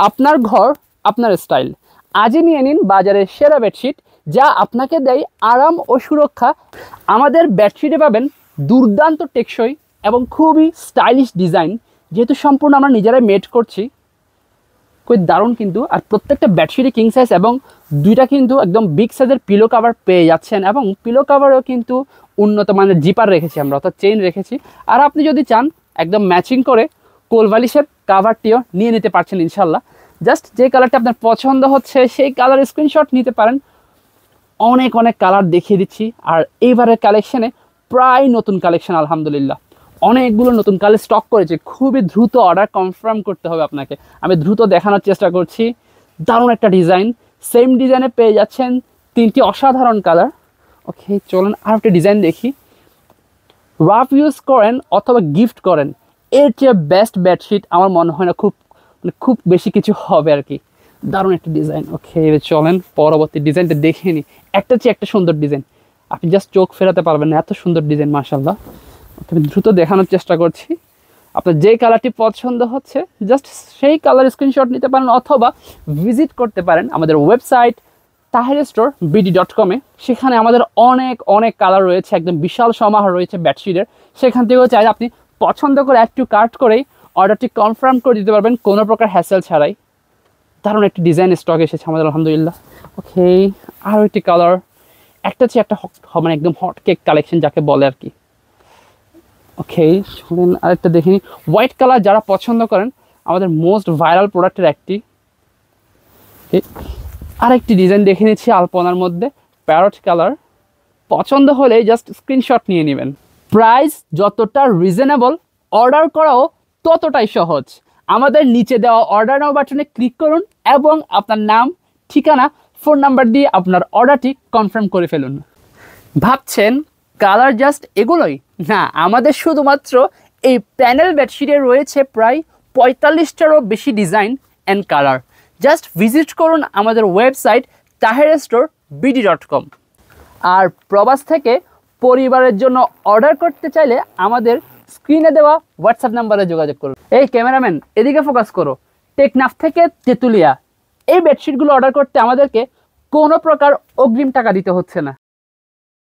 আপনার ঘর আপনার স্টাইল। আজই নিয়ে নিন বাজারের সেরা বেডশিট, যা আপনাকে দেয় আরাম ও সুরক্ষা। আমাদের বেডশিটে পাবেন দুর্দান্ত টেকসই এবং খুবই স্টাইলিশ ডিজাইন, যেহেতু সম্পূর্ণ আমরা নিজেরাই মেড করছি। খুবই দারুণ কিন্তু। আর প্রত্যেকটা বেডশিটে কিং সাইজ এবং দুইটা কিন্তু একদম বিগ সাইজের পিলো কাভার পেয়ে যাচ্ছেন, এবং পিলো কাভারও কিন্তু উন্নত মানের জিপার রেখেছি আমরা, অর্থাৎ চেইন রেখেছি। আর আপনি যদি চান একদম ম্যাচিং করে কোলবালিশের কাভারটিও নিয়ে নিতে পারছেন ইনশাল্লাহ। জাস্ট যে কালারটা আপনার পছন্দ হচ্ছে সেই কালার স্ক্রিনশট নিতে পারেন। অনেক অনেক কালার দেখিয়ে দিচ্ছি। আর এইবারের কালেকশানে প্রায় নতুন কালেকশন, আলহামদুলিল্লাহ অনেকগুলো নতুন কালার স্টক করেছে। খুবই দ্রুত অর্ডার কনফার্ম করতে হবে আপনাকে। আমি দ্রুত দেখানোর চেষ্টা করছি। দারুণ একটা ডিজাইন, সেম ডিজাইনে পেয়ে যাচ্ছেন তিনটি অসাধারণ কালার। ওকে, চলুন আর একটা ডিজাইন দেখি। রাফ ইউজ করেন অথবা গিফট করেন, এর চেয়ে বেস্ট বেডশিট আমার মনে হয় না খুব বেশি কিছু হবে আর কি। দারুণ একটা ডিজাইন। ওকে, চলেন পরবর্তী ডিজাইনটা দেখে নিই। একটা চেয়ে একটা সুন্দর ডিজাইন, আপনি জাস্ট চোখ ফেরাতে পারবেন না, এত সুন্দর ডিজাইন মাশাআল্লাহ। ওকে, আমি দ্রুত দেখানোর চেষ্টা করছি। আপনার যে কালারটি পছন্দ হচ্ছে জাস্ট সেই কালার স্ক্রিনশট নিতে পারেন, অথবা ভিজিট করতে পারেন আমাদের ওয়েবসাইট tahirstore.bd.com-এ। সেখানে আমাদের অনেক অনেক কালার রয়েছে, একদম বিশাল সমাহার রয়েছে বেডশিটের। সেখান থেকেও চাইলে আপনি পছন্দ করে অ্যাড টু কার্ট করেই অর্ডারটি কনফার্ম করে দিতে পারবেন কোনো প্রকার হ্যাসেল ছাড়াই। দারুণ একটি ডিজাইন স্টক এসেছে আমাদের আলহামদুলিল্লাহ। ওকে, আরও একটি কালার, একটা চেয়ে একটা মানে একদম হট কেক কালেকশন যাকে বলে আর কি। ওকে, শুনেন আরেকটা দেখে নিই। হোয়াইট কালার যারা পছন্দ করেন, আমাদের মোস্ট ভাইরাল প্রোডাক্টের একটি। আরেকটি ডিজাইন দেখে নিচ্ছি আলপনার মধ্যে, প্যারট কালার। পছন্দ হলে জাস্ট স্ক্রিনশট নিয়ে নেবেন। প্রাইস যতটা রিজনেবল, অর্ডার করাও ততটাই সহজ। আমাদের নিচে দেওয়া অর্ডার নাও বাটনে ক্লিক করুন এবং আপনার নাম, ঠিকানা, ফোন নাম্বার দিয়ে আপনার অর্ডারটি কনফার্ম করে ফেলুন। ভাবছেন কালার জাস্ট এগুলোই? না, আমাদের শুধুমাত্র এই প্যানেল বেডশিটে রয়েছে প্রায় 45টারও বেশি design and colour. Just visit করুন আমাদের ওয়েবসাইট tahirstore.bd.com। আর প্রবাস থেকে পরিবারের জন্য অর্ডার করতে চাইলে আমাদের স্ক্রিনে দেওয়া হোয়াটসঅ্যাপ নাম্বারে যোগাযোগ করুন। এই ক্যামেরাম্যান, এদিকে ফোকাস করো। টেকনাফ থেকে তেঁতুলিয়া এই বেডশিটগুলো অর্ডার করতে আমাদেরকে কোনো প্রকার অগ্রিম টাকা দিতে হচ্ছে না।